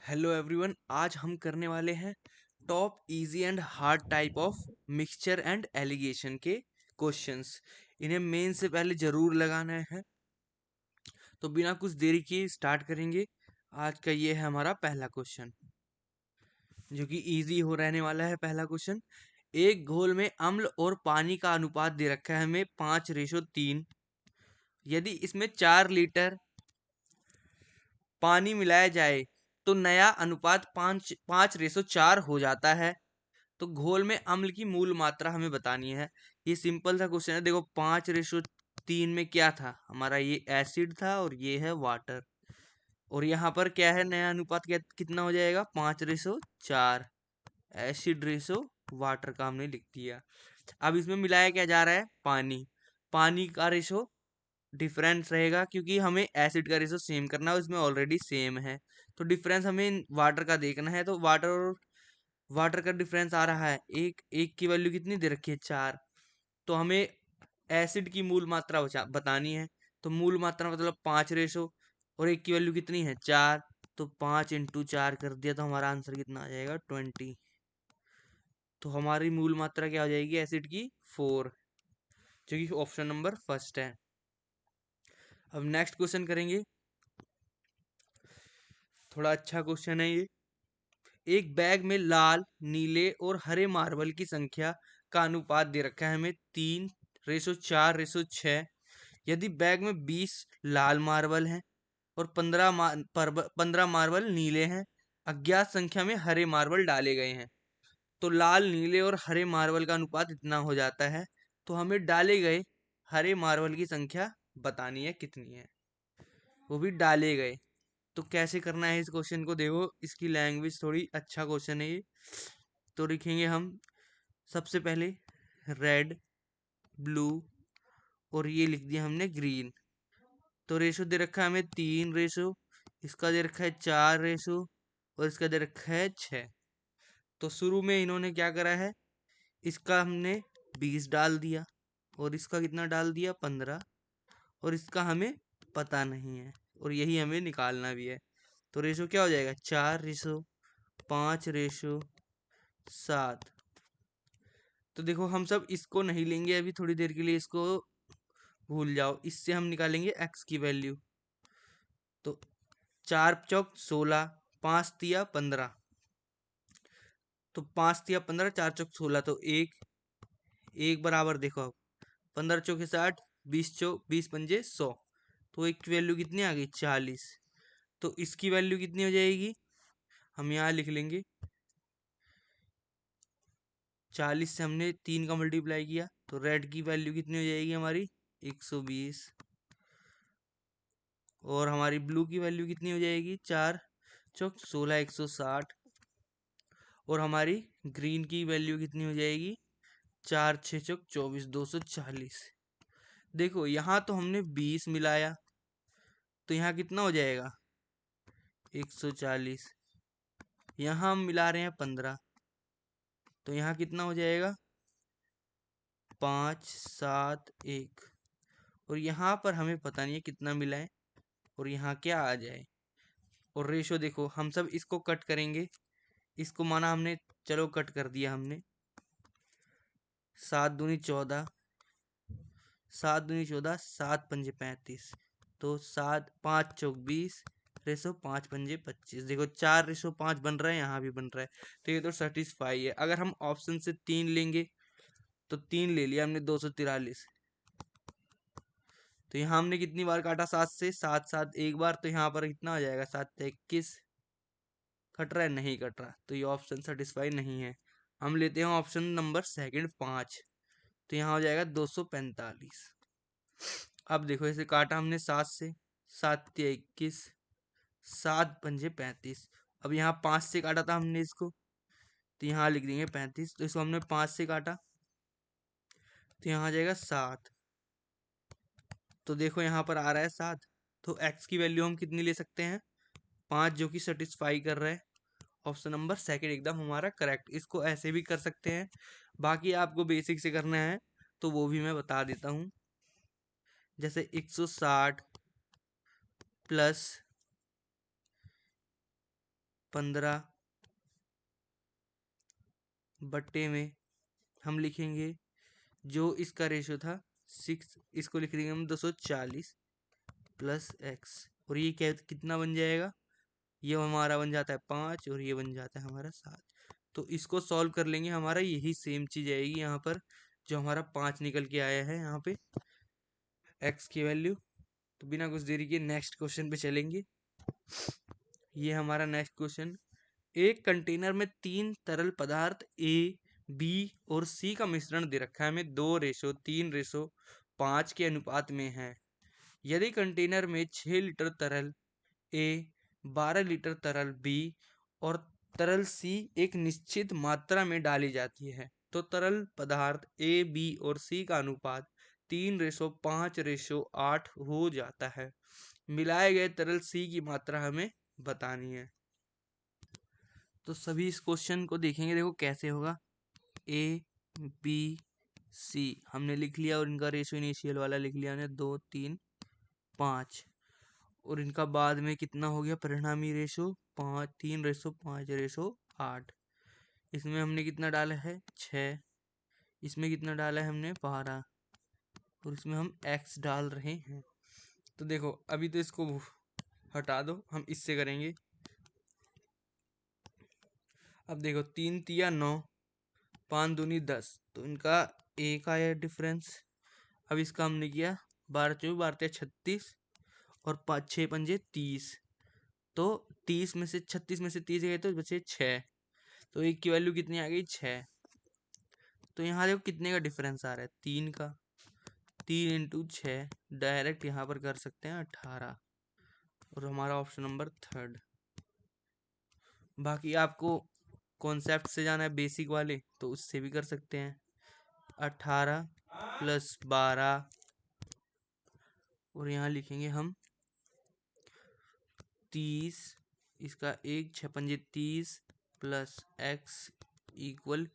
Hello everyone, आज हम करने वाले हैं top easy and hard type of mixture and allegation के क्वेश्चंस। इन्हें मेन से पहले जरूर लगाना है। तो बिना कुछ देरी किए स्टार्ट करेंगे। आज का ये है हमारा पहला क्वेश्चन, जो कि इजी हो रहने वाला है। पहला क्वेश्चन, एक घोल में अम्ल और पानी का अनुपात दे रखा है हमें 5:3। यदि इसमें 4 लीटर पानी मिलाया जाए तो नया अनुपात 5:4 हो जाता है। तो घोल में अम्ल की मूल मात्रा हमें बतानी है। ये सिंपल सा क्वेश्चन है। देखो 5:3 में क्या था हमारा, ये एसिड था और ये है वाटर। और यहाँ पर क्या है, नया अनुपात क्या कितना हो जाएगा, 5:4। एसिड रेशो वाटर का हमने लिख दिया। अब इसमें मिलाया क्या जा रहा है, पानी। पानी का रेशो डिफरेंस रहेगा, क्योंकि हमें एसिड का रेशो सेम करना है, इसमें ऑलरेडी सेम है। तो डिफरेंस हमें वाटर का देखना है। तो वाटर और वाटर का डिफरेंस आ रहा है, एक एक की वैल्यू कितनी दे रखी है, 4। तो हमें एसिड की मूल मात्रा बतानी है। तो मूल मात्रा मतलब 5 और एक की वैल्यू कितनी है, 4। तो 5 × 4 कर दिया तो हमारा आंसर कितना आ जाएगा, 20। तो हमारी मूल मात्रा क्या हो जाएगी एसिड की, 4, जो कि ऑप्शन नंबर फर्स्ट है। अब नेक्स्ट क्वेश्चन करेंगे। थोड़ा अच्छा क्वेश्चन है ये। एक बैग में लाल, नीले और हरे मार्बल की संख्या का अनुपात दे रखा है हमें 3:4:6। यदि बैग में 20 लाल मार्बल हैं और 15 मार्बल नीले हैं, अज्ञात संख्या में हरे मार्बल डाले गए हैं, तो लाल, नीले और हरे मार्बल का अनुपात इतना हो जाता है। तो हमें डाले गए हरे मार्बल की संख्या बतानी है कितनी है, वो भी डाले गए। तो कैसे करना है इस क्वेश्चन को, देखो इसकी लैंग्वेज थोड़ी अच्छा क्वेश्चन है ये। तो लिखेंगे हम सबसे पहले रेड, ब्लू और ये लिख दिया हमने ग्रीन। तो रेशो दे रखा है हमें 3, इसका दे रखा है 4 और इसका दे रखा है 6। तो शुरू में इन्होंने क्या करा है, इसका हमने 20 डाल दिया और इसका कितना डाल दिया, 15। और इसका हमें पता नहीं है और यही हमें निकालना भी है। तो रेशो क्या हो जाएगा, 4:5:7। तो देखो हम सब इसको नहीं लेंगे अभी, थोड़ी देर के लिए इसको भूल जाओ। इससे हम निकालेंगे एक्स की वैल्यू। तो 4 × 4 = 16, 5 × 3 = 15। तो 5 × 3 = 15, 4 × 4 = 16। तो एक एक बराबर, देखो अब 15 × 4 = 60, 20 × 20 = 100। तो एक की वैल्यू कितनी आ गई, 40। तो इसकी वैल्यू कितनी हो जाएगी, हम यहाँ लिख लेंगे 40 से हमने 3 का मल्टीप्लाई किया तो रेड की वैल्यू कितनी हो जाएगी हमारी, 120। और हमारी ब्लू की वैल्यू कितनी हो जाएगी, 4 × 4 = 16, 160। और हमारी ग्रीन की वैल्यू कितनी हो जाएगी, 4 × 6 = 24, 240। देखो यहाँ तो हमने 20 मिलाया, तो यहाँ कितना हो जाएगा, 140। यहाँ हम मिला रहे हैं 15, तो यहाँ कितना हो जाएगा, 5 7 1। और यहाँ पर हमें पता नहीं है कितना मिला है और यहाँ क्या आ जाए। और रेशो देखो, हम सब इसको कट करेंगे। इसको माना हमने, चलो कट कर दिया हमने। 7 दूनी 14, 7 दूनी 14, 7 पंजे 35। तो 7 5 चौक 20, रेशो 5 पंजे 25। देखो 4:5 बन रहा है, यहाँ भी बन रहा है। तो ये तो सेटिस्फाई है। अगर हम ऑप्शन से 3 लेंगे तो 3 ले लिया हमने, 243। तो यहाँ हमने कितनी बार काटा, 7 से, 7 7 एक बार। तो यहाँ पर कितना हो जाएगा, 7 21। कट रहा है, नहीं कट रहा, तो ये ऑप्शन सेटिस्फाई नहीं है। हम लेते हैं ऑप्शन नंबर सेकंड, 5। तो यहाँ हो जाएगा 245। अब देखो इसे काटा हमने 7 से, 7 21, 7 पंजे 35। अब यहाँ 5 से काटा था हमने इसको, तो यहाँ लिख देंगे 35। तो इसको हमने 5 से काटा, तो यहाँ आ जाएगा 7। तो देखो यहाँ पर आ रहा है 7। तो एक्स की वैल्यू हम कितनी ले सकते हैं, 5, जो कि सेटिस्फाई कर रहा है। ऑप्शन नंबर सेकंड एकदम हमारा करेक्ट। इसको ऐसे भी कर सकते हैं, बाकी आपको बेसिक से करना है तो वो भी मैं बता देता हूँ। जैसे 160 प्लस 15 बट्टे में हम लिखेंगे जो इसका रेशो था 6, इसको लिख देंगे हम 240 प्लस एक्स, और ये क्या कितना बन जाएगा, ये हमारा बन जाता है 5 और ये बन जाता है हमारा 7। तो इसको सॉल्व कर लेंगे, हमारा यही सेम चीज आएगी यहाँ पर, जो हमारा 5 निकल के आया है यहाँ पे एक्स की वैल्यू। तो बिना कुछ देरी के नेक्स्ट क्वेश्चन पे चलेंगे। ये हमारा नेक्स्ट क्वेश्चन, एक कंटेनर में 3 तरल पदार्थ ए, बी और सी का मिश्रण दे रखा है, हमें 2:3:5 के अनुपात में है। यदि कंटेनर में 6 लीटर तरल ए, 12 लीटर तरल बी और तरल सी एक निश्चित मात्रा में डाली जाती है, तो तरल पदार्थ ए, बी और सी का अनुपात 3:5:8 हो जाता है। मिलाए गए तरल सी की मात्रा हमें बतानी है। तो सभी इस क्वेश्चन को देखेंगे, देखो कैसे होगा। ए, बी, सी हमने लिख लिया और इनका रेशो इनिशियल वाला लिख लिया हमने 2, 3, 5, और इनका बाद में कितना हो गया परिणामी रेशो 5, 3:5:8। इसमें हमने कितना डाला है 6, इसमें कितना डाला है हमने 12, और इसमें हम x डाल रहे हैं। तो देखो अभी तो इसको हटा दो, हम इससे करेंगे। अब देखो 3 तिया 9, 5 दूनी 10, तो इनका एक आया डिफरेंस। अब इसका हमने किया 12 चौबीस 12 36 और 5 6 पंजे 30, तो 30 में से 36 में से 30 गए तो बचे 6, तो एक की वैल्यू कितनी आ गई 6। तो यहाँ देखो कितने का डिफरेंस आ रहा है 3 का, 3 × 6 डायरेक्ट यहाँ पर कर सकते हैं 18, और हमारा ऑप्शन नंबर 3। बाकी आपको कॉन्सेप्ट से जाना है बेसिक वाले, तो उससे भी कर सकते हैं। 18 + 12, और यहाँ लिखेंगे हम 30, इसका 1 6 पंजे 30 प्लस x इक्वल,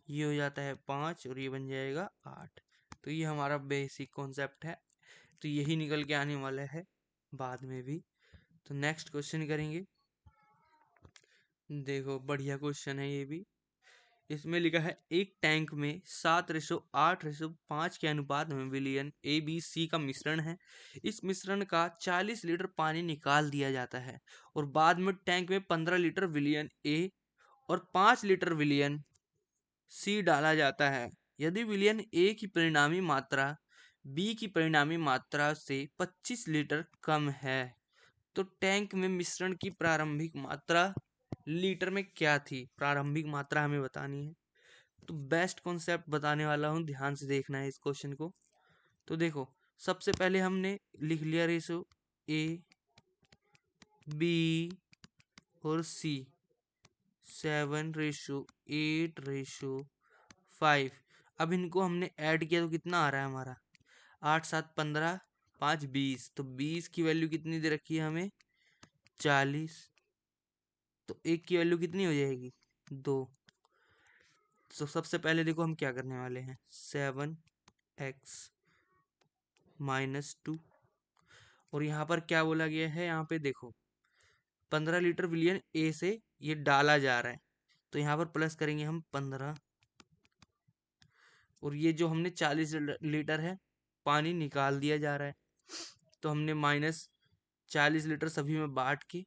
ये हो जाता है 5 और ये बन जाएगा 8। तो ये हमारा बेसिक कॉन्सेप्ट है, तो यही निकल के आने वाला है बाद में भी। तो नेक्स्ट क्वेश्चन करेंगे। देखो बढ़िया क्वेश्चन है ये भी। इसमें लिखा है एक टैंक में 7:8:5 के अनुपात में विलयन ABC का मिश्रण है। इस मिश्रण का 40 लीटर पानी निकाल दिया जाता है और बाद में टैंक में 15 लीटर विलयन A और 5 लीटर विलयन C डाला जाता है। यदि विलयन A की परिणामी मात्रा B की परिणामी मात्रा से 25 लीटर कम है, तो टैंक में मिश्रण की प्रारंभिक मात्रा लीटर में क्या थी, प्रारंभिक मात्रा हमें बतानी है। तो बेस्ट कॉन्सेप्ट बताने वाला हूँ, ध्यान से देखना है इस क्वेश्चन को। तो देखो सबसे पहले हमने लिख लिया रेशो ए, बी और सी 7:8:5। अब इनको हमने ऐड किया तो कितना आ रहा है हमारा 8 7 15 5 20, तो 20 की वैल्यू कितनी दे रखी है हमें 40, तो एक की वैल्यू कितनी हो जाएगी 2। तो सबसे पहले देखो हम क्या करने वाले हैं 7x - 2, और यहाँ पर क्या बोला गया है, यहाँ पे देखो 15 लीटर विलयन ए से ये डाला जा रहा है, तो यहाँ पर प्लस करेंगे हम 15, और ये जो हमने 40 लीटर है पानी निकाल दिया जा रहा है, तो हमने -40 लीटर सभी में बांट के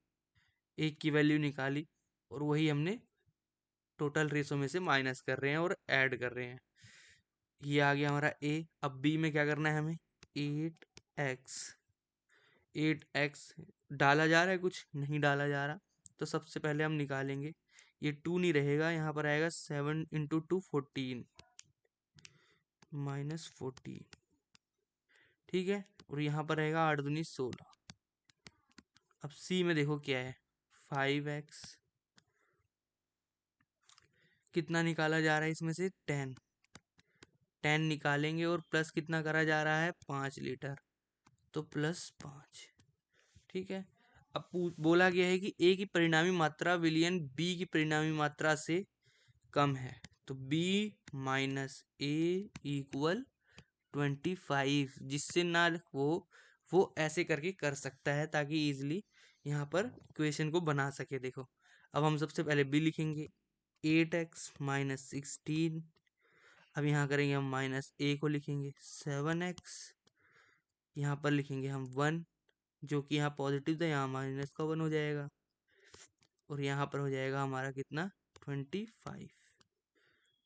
एक की वैल्यू निकाली, और वही हमने टोटल रेशो में से माइनस कर रहे हैं और ऐड कर रहे हैं। ये आ गया हमारा ए। अब बी में क्या करना है हमें 8x डाला जा रहा है, कुछ नहीं डाला जा रहा, तो सबसे पहले हम निकालेंगे। ये 2 नहीं रहेगा, यहाँ पर आएगा 7 × 2 14 -14, ठीक है, और यहाँ पर रहेगा 8 दूनी 16। अब सी में देखो क्या है 5x, कितना निकाला जा रहा है इसमें से 10 निकालेंगे, और प्लस कितना करा जा रहा है 5 लीटर, तो +5, ठीक है। अब बोला गया है कि ए की परिणामी मात्रा विलयन बी की परिणामी मात्रा से कम है, तो b - a = 25, जिससे ना वो ऐसे करके कर सकता है ताकि इजीली यहाँ पर क्वेश्चन को बना सके। देखो अब हम सबसे पहले b लिखेंगे, 8x माइनस 16। अब यहाँ करेंगे हम माइनस a को लिखेंगे 7x, यहाँ पर लिखेंगे हम 1, जो कि यहाँ पॉजिटिव था, यहाँ माइनस का 1 हो जाएगा, और यहाँ पर हो जाएगा हमारा कितना 25।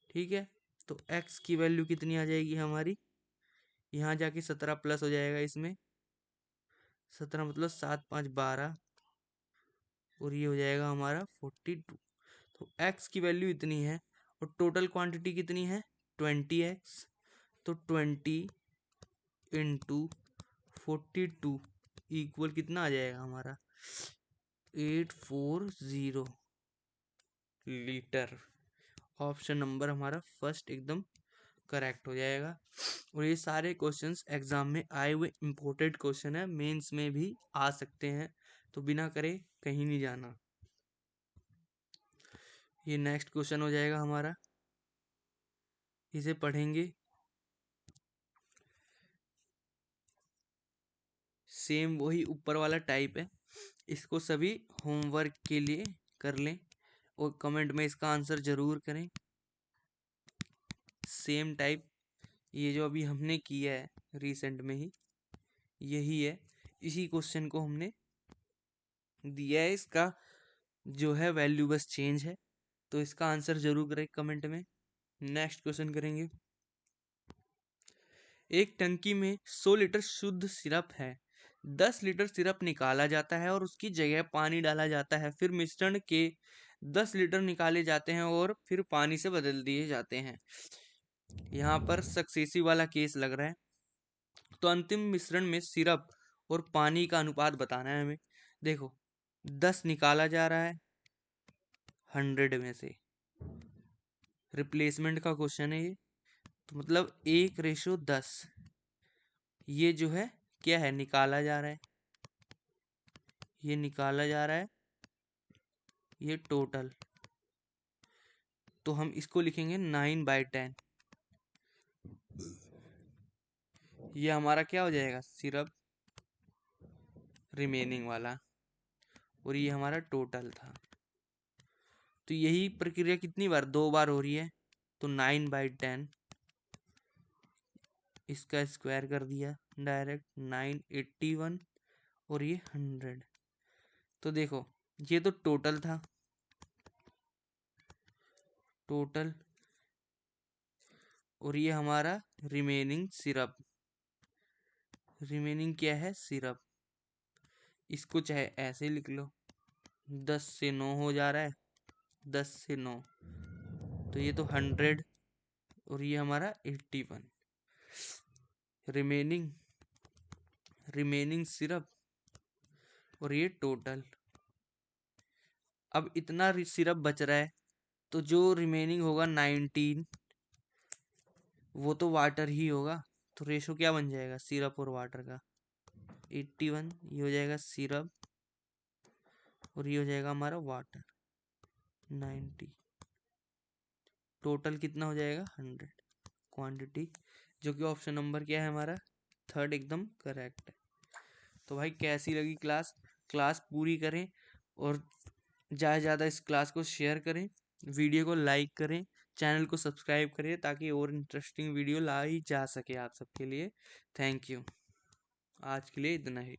ठीक है, तो x की वैल्यू कितनी आ जाएगी हमारी, यहाँ जाके 17 प्लस हो जाएगा इसमें, 17 मतलब 7 5 12, और ये हो जाएगा हमारा 42। तो x की वैल्यू इतनी है, और टोटल क्वांटिटी कितनी है 20x, तो 20 इंटू 42 इक्वल कितना आ जाएगा हमारा 840 लीटर। ऑप्शन नंबर हमारा फर्स्ट एकदम करेक्ट हो जाएगा। और ये सारे क्वेश्चंस एग्जाम में आए हुए इम्पोर्टेंट क्वेश्चन है, मेंस में भी आ सकते हैं, तो बिना करे कहीं नहीं जाना। ये नेक्स्ट क्वेश्चन हो जाएगा हमारा, इसे पढ़ेंगे। सेम वही ऊपर वाला टाइप है, इसको सभी होमवर्क के लिए कर लें और कमेंट में इसका आंसर जरूर करें। सेम टाइप ये जो अभी हमने किया है रिसेंट में ही, यही है, इसी क्वेश्चन को हमने दिया है, इसका जो है वैल्यू बस चेंज है, तो इसका आंसर जरूर करें कमेंट में। नेक्स्ट क्वेश्चन करेंगे। एक टंकी में 100 लीटर शुद्ध सिरप है, 10 लीटर सिरप निकाला जाता है और उसकी जगह पानी डाला जाता है, फिर मिश्रण के 10 लीटर निकाले जाते हैं और फिर पानी से बदल दिए जाते हैं। यहाँ पर सक्सेसिव वाला केस लग रहा है, तो अंतिम मिश्रण में सिरप और पानी का अनुपात बताना है हमें। देखो 10 निकाला जा रहा है 100 में से, रिप्लेसमेंट का क्वेश्चन है ये, तो मतलब 1:10, ये जो है क्या है निकाला जा रहा है, ये निकाला जा रहा है, ये टोटल, तो हम इसको लिखेंगे 9/10। ये हमारा क्या हो जाएगा सिरप रिमेनिंग वाला, और ये हमारा टोटल था। तो यही प्रक्रिया कितनी बार, 2 बार हो रही है, तो 9/10, इसका स्क्वायर कर दिया डायरेक्ट 981, और ये 100। तो देखो ये तो टोटल था, टोटल, और ये हमारा रिमेनिंग सिरप, रिमेनिंग क्या है सिरप, इसको चाहे ऐसे लिख लो, 10 से 9 हो जा रहा है, 10 से 9, तो ये तो 100, और ये हमारा 81, रिमेनिंग, रिमेनिंग सिरप, और ये टोटल। अब इतना सिरप बच रहा है, तो जो रिमेनिंग होगा 19, वो तो वाटर ही होगा, तो रेशो क्या बन जाएगा सिरप और वाटर का 81, ये हो जाएगा सिरप, और ये हो जाएगा हमारा वाटर 90, टोटल कितना हो जाएगा 100 क्वांटिटी, जो कि ऑप्शन नंबर क्या है हमारा थर्ड एकदम करेक्ट है। तो भाई कैसी लगी क्लास, क्लास पूरी करें और ज़्यादा से ज़्यादा इस क्लास को शेयर करें, वीडियो को लाइक करें, चैनल को सब्सक्राइब करें, ताकि और इंटरेस्टिंग वीडियो लाई जा सके आप सबके लिए। थैंक यू, आज के लिए इतना ही।